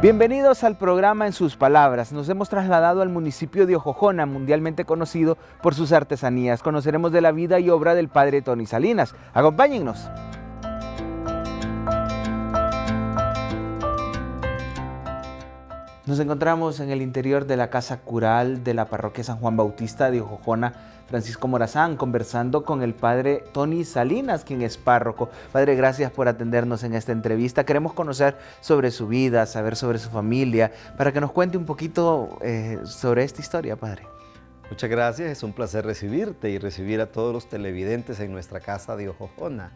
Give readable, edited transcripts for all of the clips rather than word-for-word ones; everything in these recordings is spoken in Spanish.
Bienvenidos al programa En sus palabras. Nos hemos trasladado al municipio de Ojojona, mundialmente conocido por sus artesanías. Conoceremos de la vida y obra del padre Tony Salinas. Acompáñennos. Nos encontramos en el interior de la casa cural de la parroquia San Juan Bautista de Ojojona, Francisco Morazán, conversando con el padre Tony Salinas, quien es párroco. Padre, gracias por atendernos en esta entrevista. Queremos conocer sobre su vida, saber sobre su familia, para que nos cuente un poquito sobre esta historia, padre. Muchas gracias, es un placer recibirte y recibir a todos los televidentes en nuestra casa de Ojojona.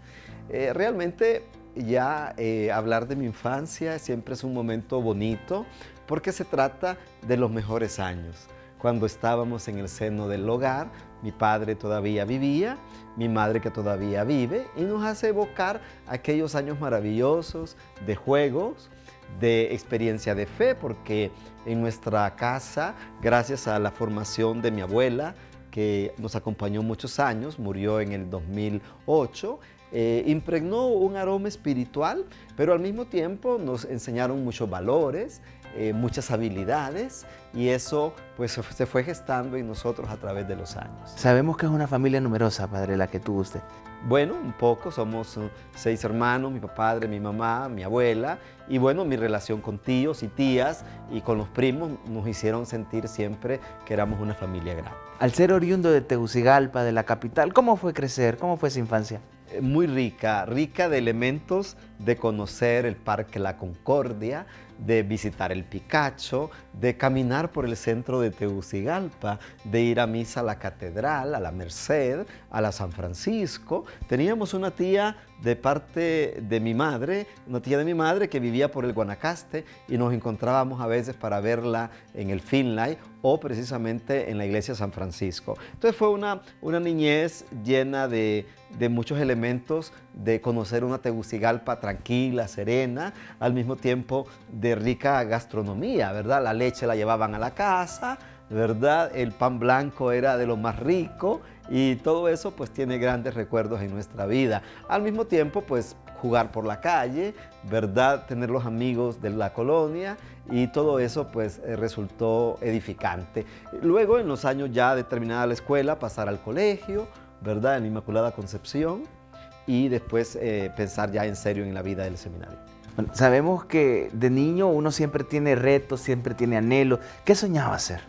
Realmente ya hablar de mi infancia siempre es un momento bonito porque se trata de los mejores años. Cuando estábamos en el seno del hogar, mi padre todavía vivía, mi madre que todavía vive, y nos hace evocar aquellos años maravillosos de juegos, de experiencia de fe, porque en nuestra casa, gracias a la formación de mi abuela, que nos acompañó muchos años, murió en el 2008, impregnó un aroma espiritual, pero al mismo tiempo nos enseñaron muchos valores, muchas habilidades, y eso pues se fue gestando en nosotros a través de los años. Sabemos que es una familia numerosa, padre, la que tuvo usted. Bueno, un poco, somos 6 hermanos, mi padre, mi mamá, mi abuela, y bueno, mi relación con tíos y tías y con los primos nos hicieron sentir siempre que éramos una familia grande. Al ser oriundo de Tegucigalpa, de la capital, ¿cómo fue crecer? ¿Cómo fue su infancia? Muy rica de elementos de conocer el Parque La Concordia, de visitar el Picacho, de caminar por el centro de Tegucigalpa, de ir a misa a la Catedral, a la Merced, a la San Francisco. Teníamos una tía de parte de mi madre, una tía de mi madre que vivía por el Guanacaste y nos encontrábamos a veces para verla en el Finlay o precisamente en la iglesia San Francisco. Entonces fue una niñez llena de muchos elementos de conocer una Tegucigalpa tranquila, serena, al mismo tiempo de rica gastronomía, ¿verdad? La leche la llevaban a la casa, ¿verdad? El pan blanco era de lo más rico y todo eso pues tiene grandes recuerdos en nuestra vida. Al mismo tiempo pues jugar por la calle, ¿verdad? Tener los amigos de la colonia y todo eso pues resultó edificante. Luego en los años ya de terminada la escuela pasar al colegio, ¿verdad? En la Inmaculada Concepción y después pensar ya en serio en la vida del seminario. Bueno, sabemos que de niño uno siempre tiene retos, siempre tiene anhelos. ¿Qué soñaba hacer?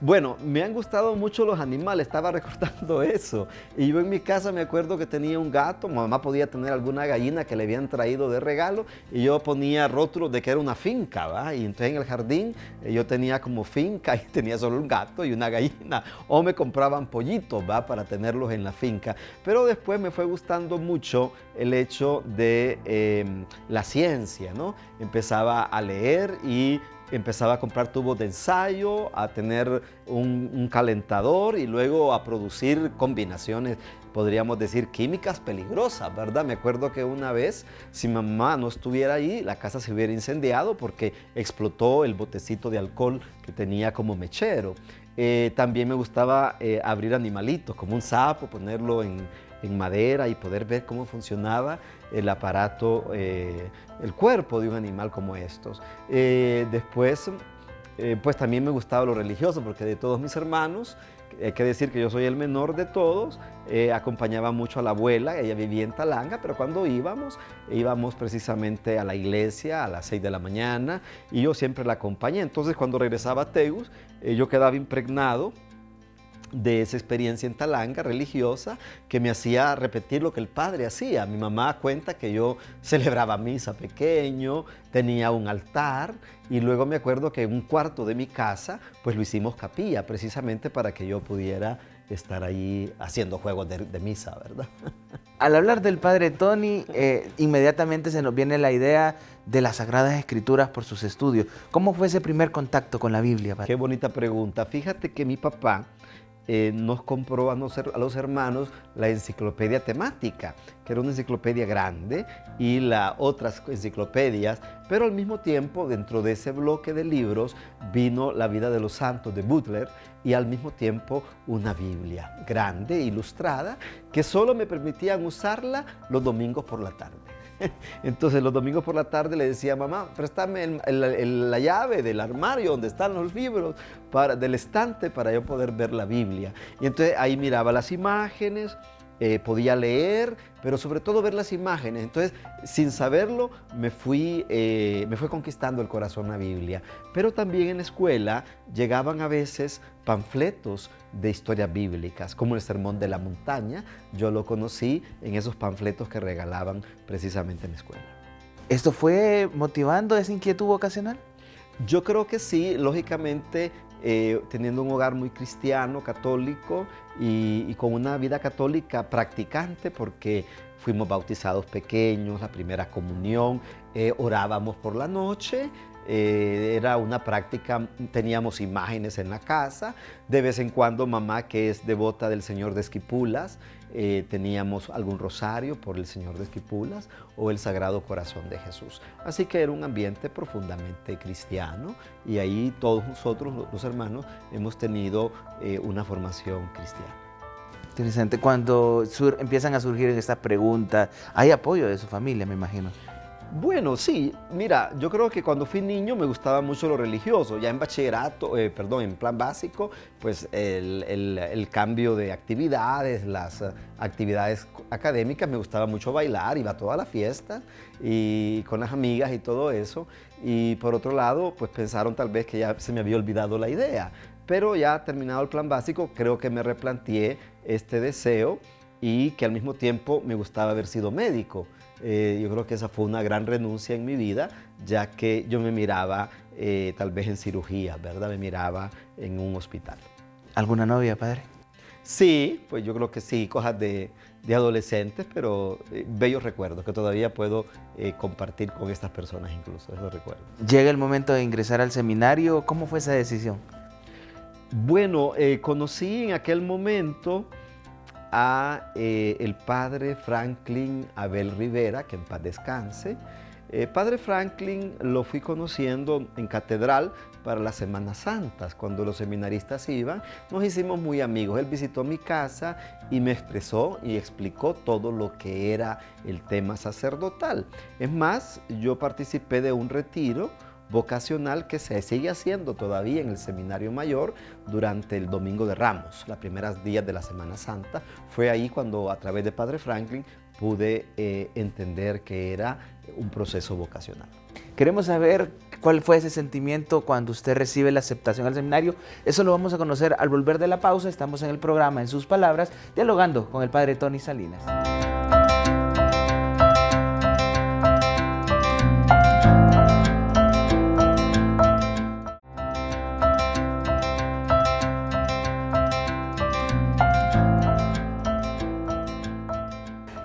Bueno, me han gustado mucho los animales, estaba recordando eso. Y yo en mi casa me acuerdo que tenía un gato, mi mamá podía tener alguna gallina que le habían traído de regalo y yo ponía rótulos de que era una finca, ¿va? Y entonces en el jardín yo tenía como finca y tenía solo un gato y una gallina. O me compraban pollitos, ¿va? Para tenerlos en la finca. Pero después me fue gustando mucho el hecho de la ciencia, ¿no? Empezaba a leer y empezaba a comprar tubos de ensayo, a tener un calentador y luego a producir combinaciones, podríamos decir, químicas peligrosas, ¿verdad? Me acuerdo que una vez, si mamá no estuviera ahí, la casa se hubiera incendiado porque explotó el botecito de alcohol que tenía como mechero. También me gustaba abrir animalitos, como un sapo, ponerlo en madera y poder ver cómo funcionaba el aparato, el cuerpo de un animal como estos. Después, pues también me gustaba lo religioso, porque de todos mis hermanos, hay que decir que yo soy el menor de todos, acompañaba mucho a la abuela, ella vivía en Talanga, pero cuando íbamos precisamente a la iglesia a las 6 de la mañana y yo siempre la acompañé. Entonces cuando regresaba a Tegus, yo quedaba impregnado de esa experiencia en Talanga religiosa que me hacía repetir lo que el padre hacía. Mi mamá cuenta que yo celebraba misa pequeño, tenía un altar y luego me acuerdo que en un cuarto de mi casa pues lo hicimos capilla precisamente para que yo pudiera estar ahí haciendo juegos de misa, ¿verdad? Al hablar del padre Tony, inmediatamente se nos viene la idea de las Sagradas Escrituras por sus estudios. ¿Cómo fue ese primer contacto con la Biblia, padre? Qué bonita pregunta. Fíjate que mi papá nos compró a los hermanos la enciclopedia temática, que era una enciclopedia grande, y las otras enciclopedias, pero al mismo tiempo dentro de ese bloque de libros vino la vida de los santos de Butler y al mismo tiempo una Biblia grande, ilustrada, que solo me permitían usarla los domingos por la tarde. Entonces los domingos por la tarde le decía, mamá, préstame la llave del armario donde están los libros, del estante, para yo poder ver la Biblia. Y entonces ahí miraba las imágenes, podía leer, pero sobre todo ver las imágenes. Entonces, sin saberlo, me fue conquistando el corazón la Biblia. Pero también en la escuela llegaban a veces panfletos de historias bíblicas, como el Sermón de la Montaña. Yo lo conocí en esos panfletos que regalaban precisamente en la escuela. ¿Esto fue motivando esa inquietud vocacional? Yo creo que sí, lógicamente, teniendo un hogar muy cristiano, católico y con una vida católica practicante, porque fuimos bautizados pequeños, la primera comunión, orábamos por la noche, era una práctica, teníamos imágenes en la casa, de vez en cuando mamá, que es devota del Señor de Esquipulas, teníamos algún rosario por el Señor de Esquipulas o el Sagrado Corazón de Jesús. Así que era un ambiente profundamente cristiano y ahí todos nosotros, los hermanos, hemos tenido una formación cristiana. Interesante. Cuando empiezan a surgir estas preguntas, hay apoyo de su familia, me imagino. Bueno, sí, mira, yo creo que cuando fui niño me gustaba mucho lo religioso. Ya en bachillerato, en plan básico, pues el cambio de actividades, las actividades académicas, me gustaba mucho bailar, iba a todas las fiestas y con las amigas y todo eso. Y por otro lado, pues pensaron tal vez que ya se me había olvidado la idea. Pero ya terminado el plan básico, creo que me replanteé este deseo y que al mismo tiempo me gustaba haber sido médico. Yo creo que esa fue una gran renuncia en mi vida, ya que yo me miraba tal vez en cirugía, ¿verdad? Me miraba en un hospital. ¿Alguna novia, padre? Sí, pues yo creo que sí, cosas de adolescentes, pero bellos recuerdos que todavía puedo compartir con estas personas incluso, esos recuerdos. Llega el momento de ingresar al seminario. ¿Cómo fue esa decisión? Bueno, conocí en aquel momento a el padre Franklin Abel Rivera, que en paz descanse. Padre Franklin lo fui conociendo en catedral para las Semanas Santas. Cuando los seminaristas iban, nos hicimos muy amigos. Él visitó mi casa y me expresó y explicó todo lo que era el tema sacerdotal. Es más, yo participé de un retiro vocacional que se sigue haciendo todavía en el Seminario Mayor durante el Domingo de Ramos, los primeros días de la Semana Santa. Fue ahí cuando a través de Padre Franklin pude entender que era un proceso vocacional. Queremos saber cuál fue ese sentimiento cuando usted recibe la aceptación al seminario. Eso lo vamos a conocer al volver de la pausa. Estamos en el programa En Sus Palabras, dialogando con el padre Tony Salinas.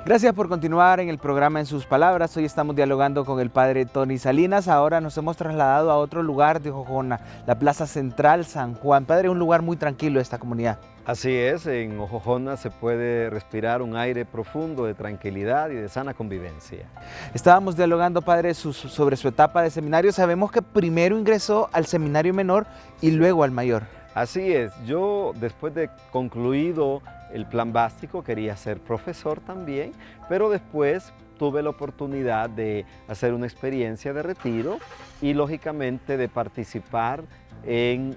Gracias por continuar en el programa En Sus Palabras. Hoy estamos dialogando con el padre Tony Salinas. Ahora nos hemos trasladado a otro lugar de Jojona, la Plaza Central San Juan. Padre, un lugar muy tranquilo de esta comunidad. Así es, en Jojona se puede respirar un aire profundo de tranquilidad y de sana convivencia. Estábamos dialogando, padre, sobre su etapa de seminario. Sabemos que primero ingresó al seminario menor y luego al mayor. Así es, yo después de concluido el plan básico quería ser profesor también, pero después tuve la oportunidad de hacer una experiencia de retiro y lógicamente de participar en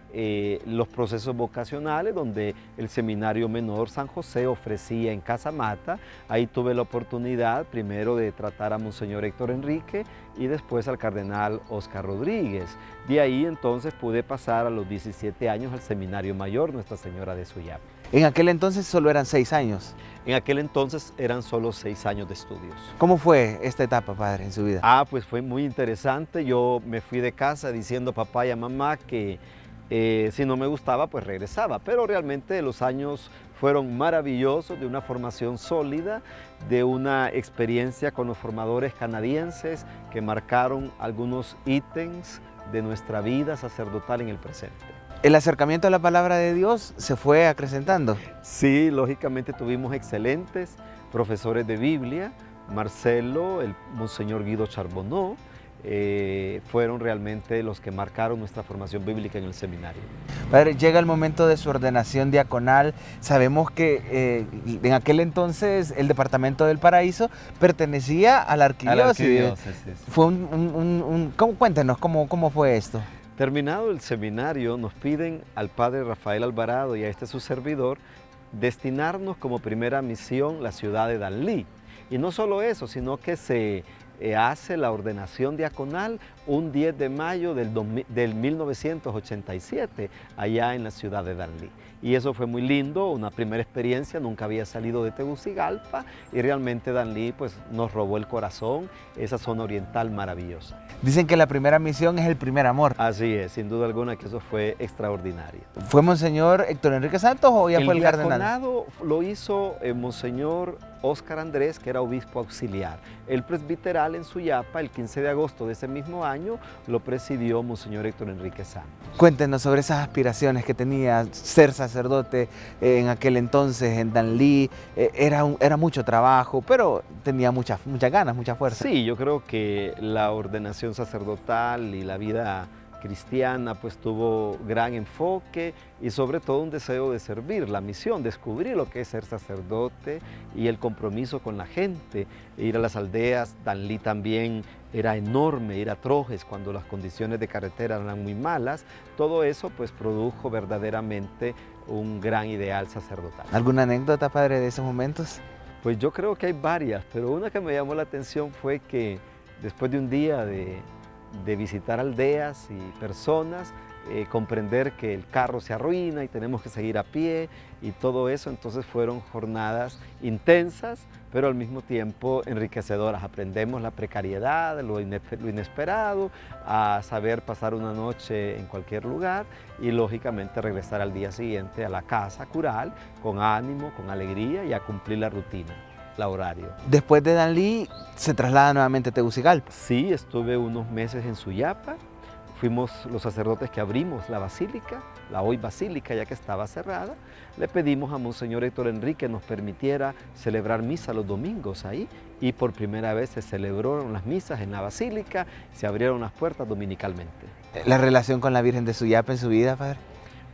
los procesos vocacionales donde el Seminario Menor San José ofrecía en Casamata. Ahí tuve la oportunidad primero de tratar a Monseñor Héctor Enrique y después al Cardenal Oscar Rodríguez. De ahí entonces pude pasar a los 17 años al Seminario Mayor Nuestra Señora de Suyap. En aquel entonces solo eran 6 años. En aquel entonces eran solo 6 años de estudios. ¿Cómo fue esta etapa, padre, en su vida? Pues fue muy interesante. Yo me fui de casa diciendo a papá y a mamá que si no me gustaba, pues regresaba. Pero realmente los años fueron maravillosos, de una formación sólida, de una experiencia con los formadores canadienses que marcaron algunos ítems de nuestra vida sacerdotal en el presente. ¿El acercamiento a la palabra de Dios se fue acrecentando? Sí, lógicamente tuvimos excelentes profesores de Biblia, Marcelo, el Monseñor Guido Charbonneau, fueron realmente los que marcaron nuestra formación bíblica en el seminario. Padre, llega el momento de su ordenación diaconal. Sabemos que en aquel entonces el departamento del Paraíso pertenecía a la arquidiócesis. Fue cuéntenos, ¿cómo fue esto? Terminado el seminario, nos piden al padre Rafael Alvarado y a su servidor destinarnos como primera misión la ciudad de Danlí. Y no solo eso, sino que se hace la ordenación diaconal un 10 de mayo del 1987, allá en la ciudad de Danlí. Y eso fue muy lindo, una primera experiencia, nunca había salido de Tegucigalpa y realmente Danlí pues, nos robó el corazón, esa zona oriental maravillosa. Dicen que la primera misión es el primer amor. Así es, sin duda alguna que eso fue extraordinario. ¿Fue Monseñor Héctor Enrique Santos o ya fue el cardenal? El diaconado lo hizo Monseñor Óscar Andrés, que era obispo auxiliar. El presbiteral en Suyapa, el 15 de agosto de ese mismo año, lo presidió Monseñor Héctor Enrique Santos. Cuéntenos sobre esas aspiraciones que tenía ser sacerdote en aquel entonces en Danlí. Era mucho trabajo, pero tenía muchas ganas, mucha fuerza. Sí, yo creo que la ordenación sacerdotal y la vida cristiana pues tuvo gran enfoque y sobre todo un deseo de servir, la misión, descubrir lo que es ser sacerdote y el compromiso con la gente, ir a las aldeas. Danlí también era enorme, ir a Trojes cuando las condiciones de carretera eran muy malas. Todo eso pues produjo verdaderamente un gran ideal sacerdotal. ¿Alguna anécdota, padre, de esos momentos? Pues yo creo que hay varias, pero una que me llamó la atención fue que después de un día de visitar aldeas y personas, comprender que el carro se arruina y tenemos que seguir a pie y todo eso, entonces fueron jornadas intensas, pero al mismo tiempo enriquecedoras. Aprendemos la precariedad, lo inesperado, a saber pasar una noche en cualquier lugar y lógicamente regresar al día siguiente a la casa cural con ánimo, con alegría y a cumplir la rutina. Horario. Después de Danlí, se traslada nuevamente a Tegucigalpa. Sí, estuve unos meses en Suyapa. Fuimos los sacerdotes que abrimos la basílica, la hoy basílica ya que estaba cerrada. Le pedimos a Monseñor Héctor Enrique nos permitiera celebrar misa los domingos ahí y por primera vez se celebraron las misas en la basílica, se abrieron las puertas dominicalmente. ¿La relación con la Virgen de Suyapa en su vida, padre?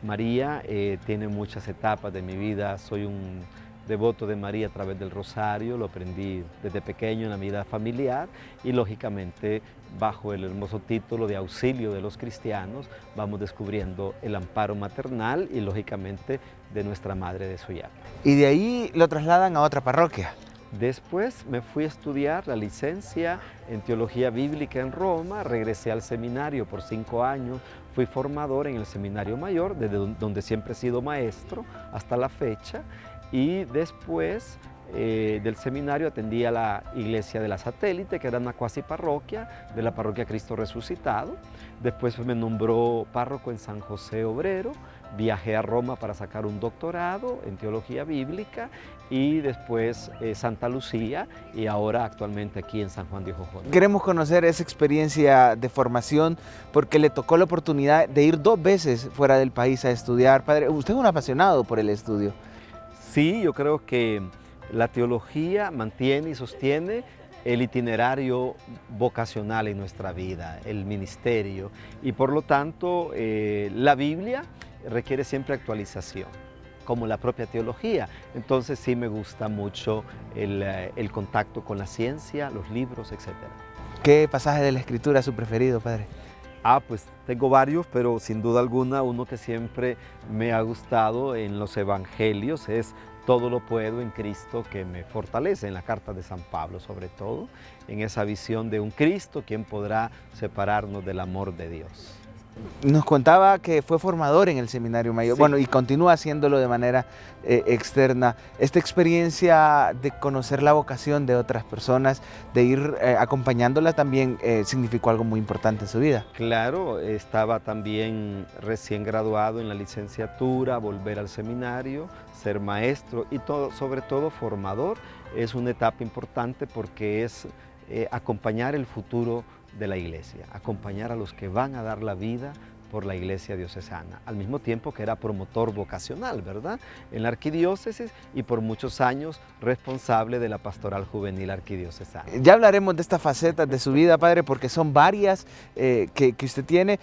María tiene muchas etapas de mi vida. Soy un devoto de María a través del rosario, lo aprendí desde pequeño en la vida familiar y lógicamente bajo el hermoso título de Auxilio de los Cristianos vamos descubriendo el amparo maternal y lógicamente de nuestra Madre de Suyapa. Y de ahí lo trasladan a otra parroquia. Después me fui a estudiar la licencia en Teología Bíblica en Roma, regresé al seminario por 5 años, fui formador en el Seminario Mayor, desde donde siempre he sido maestro hasta la fecha. Y después del seminario atendí a la iglesia de la Satélite, que era una cuasi parroquia de la parroquia Cristo Resucitado. Después me nombró párroco en San José Obrero, viajé a Roma para sacar un doctorado en teología bíblica y después Santa Lucía y ahora actualmente aquí en San Juan de Jojona. Queremos conocer esa experiencia de formación porque le tocó la oportunidad de ir 2 veces fuera del país a estudiar. Padre, usted es un apasionado por el estudio. Sí, yo creo que la teología mantiene y sostiene el itinerario vocacional en nuestra vida, el ministerio, y por lo tanto la Biblia requiere siempre actualización, como la propia teología. Entonces sí me gusta mucho el contacto con la ciencia, los libros, etc. ¿Qué pasaje de la Escritura es su preferido, padre? Pues tengo varios, pero sin duda alguna uno que siempre me ha gustado en los evangelios es todo lo puedo en Cristo que me fortalece, en la carta de San Pablo sobre todo, en esa visión de un Cristo, ¿quién podrá separarnos del amor de Dios? Nos contaba que fue formador en el Seminario Mayor, Sí. bueno, y continúa haciéndolo de manera externa. Esta experiencia de conocer la vocación de otras personas, de ir acompañándola también significó algo muy importante en su vida. Claro, estaba también recién graduado en la licenciatura, volver al seminario, ser maestro y sobre todo formador. Es una etapa importante porque es acompañar el futuro de la iglesia, acompañar a los que van a dar la vida por la Iglesia Diocesana, al mismo tiempo que era promotor vocacional, ¿verdad?, en la arquidiócesis y por muchos años responsable de la pastoral juvenil arquidiocesana. Ya hablaremos de estas facetas de su vida, padre, porque son varias que usted tiene.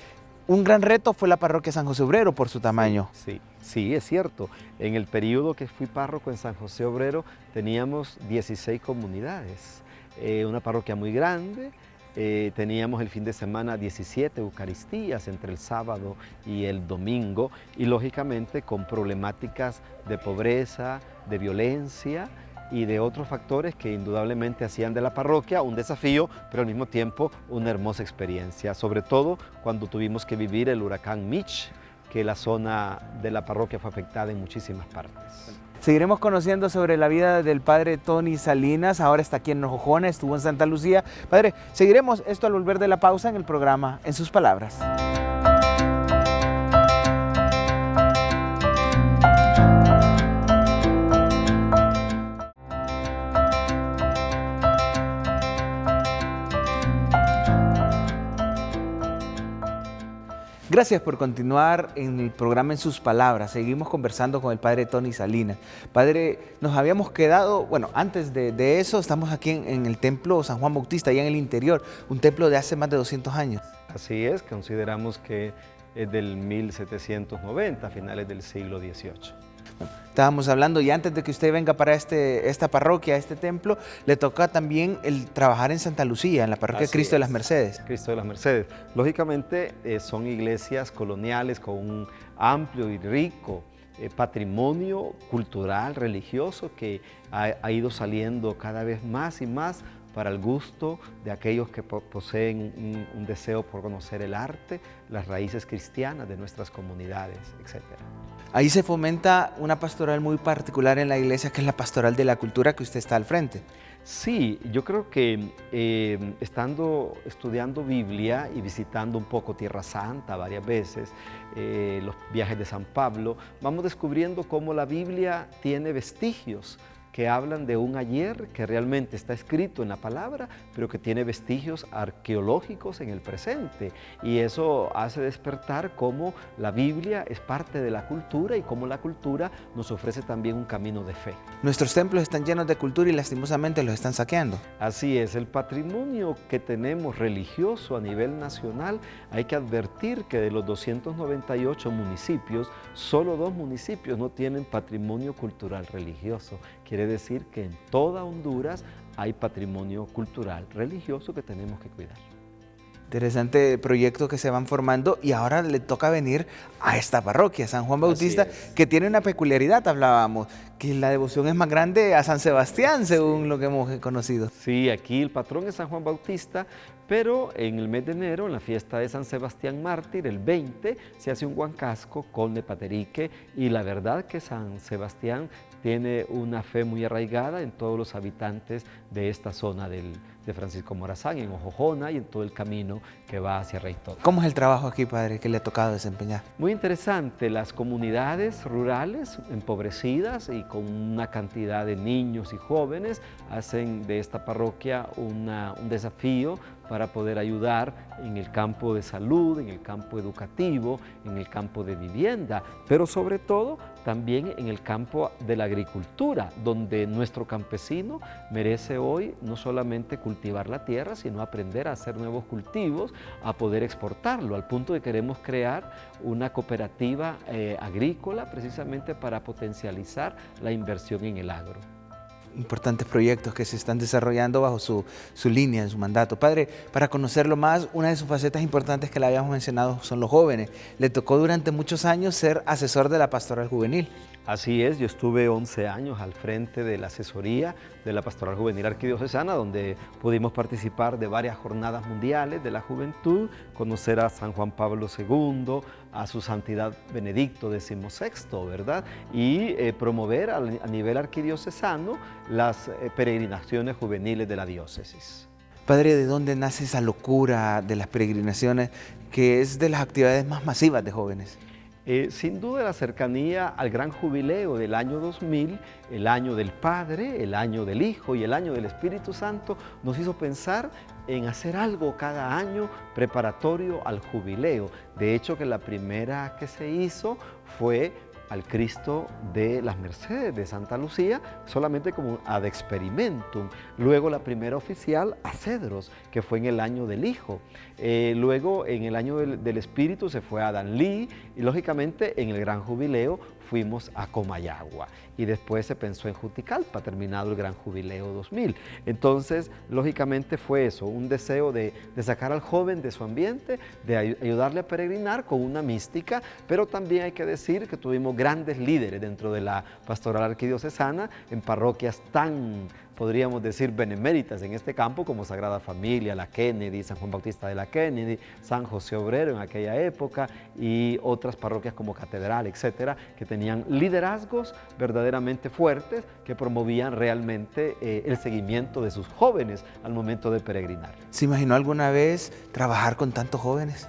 Un gran reto fue la parroquia San José Obrero por su tamaño. Sí, es cierto. En el periodo que fui párroco en San José Obrero teníamos 16 comunidades, una parroquia muy grande. Teníamos el fin de semana 17 Eucaristías entre el sábado y el domingo y lógicamente con problemáticas de pobreza, de violencia y de otros factores que indudablemente hacían de la parroquia un desafío, pero al mismo tiempo una hermosa experiencia, sobre todo cuando tuvimos que vivir el huracán Mitch, que la zona de la parroquia fue afectada en muchísimas partes. Seguiremos conociendo sobre la vida del padre Tony Salinas, ahora está aquí en Jojona, estuvo en Santa Lucía. Padre, seguiremos esto al volver de la pausa en el programa En sus palabras. Gracias por continuar en el programa En sus palabras. Seguimos conversando con el padre Tony Salinas. Padre, nos habíamos quedado, bueno, antes de eso, estamos aquí en el templo San Juan Bautista, allá en el interior, un templo de hace más de 200 años. Así es, consideramos que es del 1790, finales del siglo XVIII. Estábamos hablando, y antes de que usted venga para esta parroquia, este templo, le toca también el trabajar en Santa Lucía, en la parroquia Cristo de las Mercedes. Cristo de las Mercedes. Lógicamente son iglesias coloniales con un amplio y rico patrimonio cultural, religioso, que ha ido saliendo cada vez más y más para el gusto de aquellos que poseen un deseo por conocer el arte, las raíces cristianas de nuestras comunidades, etc. Ahí se fomenta una pastoral muy particular en la iglesia, que es la pastoral de la cultura, que usted está al frente. Sí, yo creo que estudiando Biblia y visitando un poco Tierra Santa varias veces, los viajes de San Pablo, vamos descubriendo cómo la Biblia tiene vestigios que hablan de un ayer que realmente está escrito en la palabra, pero que tiene vestigios arqueológicos en el presente. Y eso hace despertar cómo la Biblia es parte de la cultura y cómo la cultura nos ofrece también un camino de fe. Nuestros templos están llenos de cultura y lastimosamente los están saqueando. Así es, el patrimonio que tenemos religioso a nivel nacional, hay que advertir que de los 298 municipios, solo 2 municipios no tienen patrimonio cultural religioso. Quiere decir que en toda Honduras hay patrimonio cultural religioso que tenemos que cuidar. Interesante proyecto que se van formando, y ahora le toca venir a esta parroquia, San Juan Bautista, que tiene una peculiaridad, hablábamos, que la devoción es más grande a San Sebastián, según lo que hemos conocido. Sí, aquí el patrón es San Juan Bautista, pero en el mes de enero, en la fiesta de San Sebastián Mártir, el 20, se hace un huancasco con Nepaterique, y la verdad que San Sebastián tiene una fe muy arraigada en todos los habitantes de esta zona de Francisco Morazán, en Jojona y en todo el camino que va hacia Reytoto. ¿Cómo es el trabajo aquí, padre, que le ha tocado desempeñar? Muy interesante, las comunidades rurales empobrecidas y con una cantidad de niños y jóvenes hacen de esta parroquia un desafío para poder ayudar en el campo de salud, en el campo educativo, en el campo de vivienda, pero sobre todo también en el campo de la agricultura, donde nuestro campesino merece hoy no solamente cultivar la tierra, sino aprender a hacer nuevos cultivos, a poder exportarlo, al punto de que queremos crear una cooperativa agrícola precisamente para potencializar la inversión en el agro. Importantes proyectos que se están desarrollando bajo su línea, en su mandato. Padre, para conocerlo más, una de sus facetas importantes que le habíamos mencionado son los jóvenes. Le tocó durante muchos años ser asesor de la pastoral juvenil. Así es, yo estuve 11 años al frente de la asesoría de la Pastoral Juvenil Arquidiocesana, donde pudimos participar de varias jornadas mundiales de la juventud, conocer a San Juan Pablo II, a su Santidad Benedicto XVI, ¿verdad? Y promover a nivel arquidiocesano las peregrinaciones juveniles de la diócesis. Padre, ¿de dónde nace esa locura de las peregrinaciones, que es de las actividades más masivas de jóvenes? Sin duda la cercanía al gran jubileo del año 2000, el año del Padre, el año del Hijo y el año del Espíritu Santo, nos hizo pensar en hacer algo cada año preparatorio al jubileo. De hecho, que la primera que se hizo fue al Cristo de las Mercedes de Santa Lucía, solamente como ad experimentum. Luego la primera oficial a Cedros, que fue en el año del Hijo. Luego en el año del Espíritu se fue a Danlí y lógicamente en el Gran Jubileo fuimos a Comayagua y después se pensó en Juticalpa, terminado el Gran Jubileo 2000. Entonces, lógicamente fue eso, un deseo de sacar al joven de su ambiente, de ayudarle a peregrinar con una mística, pero también hay que decir que tuvimos grandes líderes dentro de la pastoral arquidiocesana en parroquias tan, podríamos decir, beneméritas en este campo, como Sagrada Familia, la Kennedy, San Juan Bautista de la Kennedy, San José Obrero en aquella época y otras parroquias como Catedral, etcétera, que tenían liderazgos verdaderamente fuertes que promovían realmente el seguimiento de sus jóvenes al momento de peregrinar. ¿Se imaginó alguna vez trabajar con tantos jóvenes?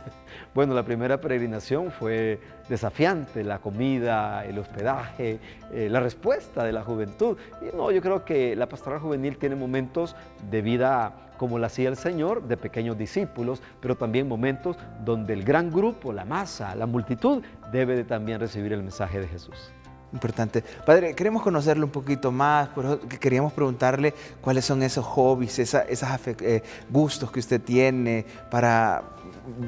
Bueno, la primera peregrinación fue desafiante, la comida, el hospedaje, la respuesta de la juventud. Y no, yo creo que la pastoral juvenil tiene momentos de vida como la hacía el Señor, de pequeños discípulos, pero también momentos donde el gran grupo, la masa, la multitud, debe de también recibir el mensaje de Jesús. Importante. Padre, queremos conocerlo un poquito más, por eso queríamos preguntarle cuáles son esos hobbies, esos gustos que usted tiene para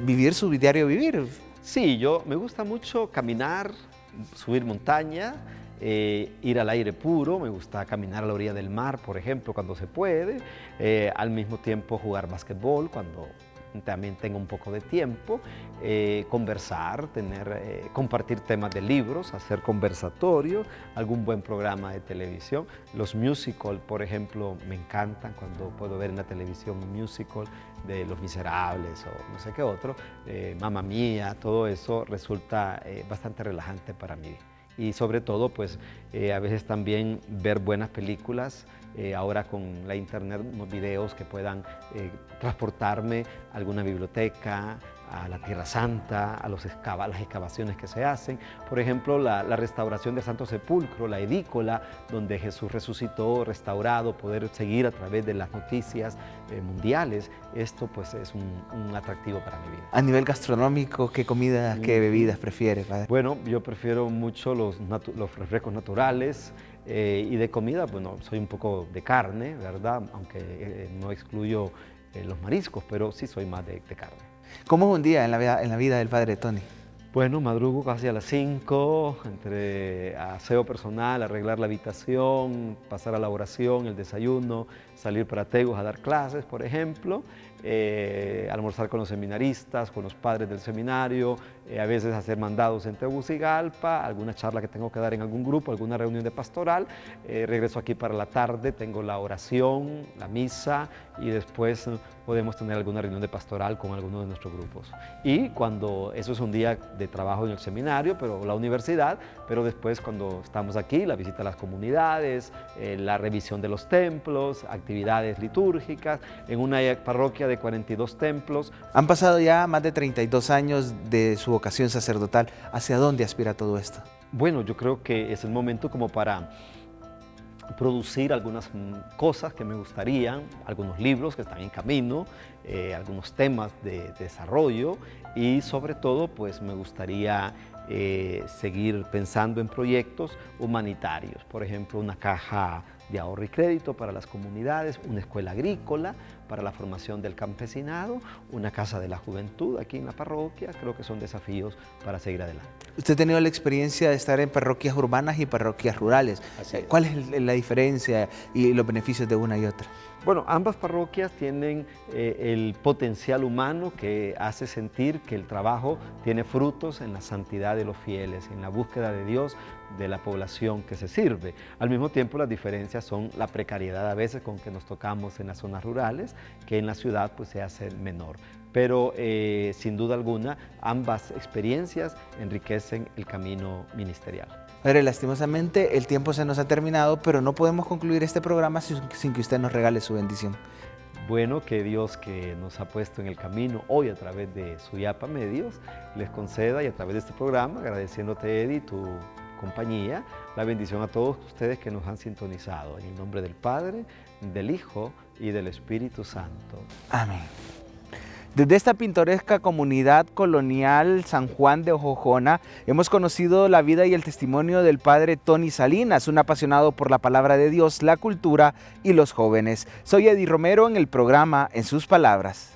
vivir su diario vivir. Sí, me gusta mucho caminar, subir montaña, ir al aire puro, me gusta caminar a la orilla del mar, por ejemplo, cuando se puede, al mismo tiempo jugar básquetbol cuando también tengo un poco de tiempo, conversar, compartir temas de libros, hacer conversatorio, algún buen programa de televisión. Los musicals, por ejemplo, me encantan cuando puedo ver en la televisión un musical de Los Miserables o no sé qué otro, Mamma Mía, todo eso resulta bastante relajante para mí. Y sobre todo, pues, a veces también ver buenas películas, ahora con la internet, unos videos que puedan transportarme a alguna biblioteca, a la Tierra Santa, a las excavaciones que se hacen. Por ejemplo, la restauración del Santo Sepulcro, la edícola, donde Jesús resucitó, restaurado, poder seguir a través de las noticias mundiales. Esto pues es un atractivo para mi vida. A nivel gastronómico, ¿qué comida, qué bebidas prefiere, padre? Bueno, yo prefiero mucho los refrescos naturales, y de comida, bueno, soy un poco de carne, ¿verdad? Aunque no excluyo los mariscos, pero sí soy más de carne. ¿Cómo es un día en la vida del padre Tony? Bueno, madrugo casi a las 5, entre aseo personal, arreglar la habitación, pasar a la oración, el desayuno, salir para Tegus a dar clases, por ejemplo, almorzar con los seminaristas, con los padres del seminario, a veces hacer mandados en Tegucigalpa, alguna charla que tengo que dar en algún grupo, alguna reunión de pastoral, regreso aquí para la tarde, tengo la oración, la misa y después podemos tener alguna reunión de pastoral con alguno de nuestros grupos. Y cuando eso es un día de trabajo en el seminario, pero la universidad, pero después cuando estamos aquí, la visita a las comunidades, la revisión de los templos, actividades litúrgicas, en una parroquia de 42 templos. Han pasado ya más de 32 años de su vocación sacerdotal. ¿Hacia dónde aspira todo esto? Bueno, yo creo que es el momento como para producir algunas cosas que me gustarían, algunos libros que están en camino, algunos temas de desarrollo y sobre todo pues me gustaría seguir pensando en proyectos humanitarios, por ejemplo una caja de ahorro y crédito para las comunidades, una escuela agrícola para la formación del campesinado, una casa de la juventud aquí en la parroquia. Creo que son desafíos para seguir adelante. Usted ha tenido la experiencia de estar en parroquias urbanas y parroquias rurales. ¿Cuál es la diferencia y los beneficios de una y otra? Bueno, ambas parroquias tienen el potencial humano que hace sentir que el trabajo tiene frutos en la santidad de los fieles, en la búsqueda de Dios, de la población que se sirve. Al mismo tiempo, las diferencias son la precariedad a veces con que nos tocamos en las zonas rurales, que en la ciudad pues se hace menor. Pero sin duda alguna, ambas experiencias enriquecen el camino ministerial. Padre, lastimosamente el tiempo se nos ha terminado, pero no podemos concluir este programa sin que usted nos regale su bendición. Bueno, que Dios que nos ha puesto en el camino hoy a través de Suyapa Medios, les conceda y a través de este programa, agradeciéndote, Eddie, tu compañía, la bendición a todos ustedes que nos han sintonizado. En el nombre del Padre, del Hijo y del Espíritu Santo. Amén. Desde esta pintoresca comunidad colonial San Juan de Jojona, hemos conocido la vida y el testimonio del padre Tony Salinas, un apasionado por la palabra de Dios, la cultura y los jóvenes. Soy Eddie Romero en el programa En sus palabras.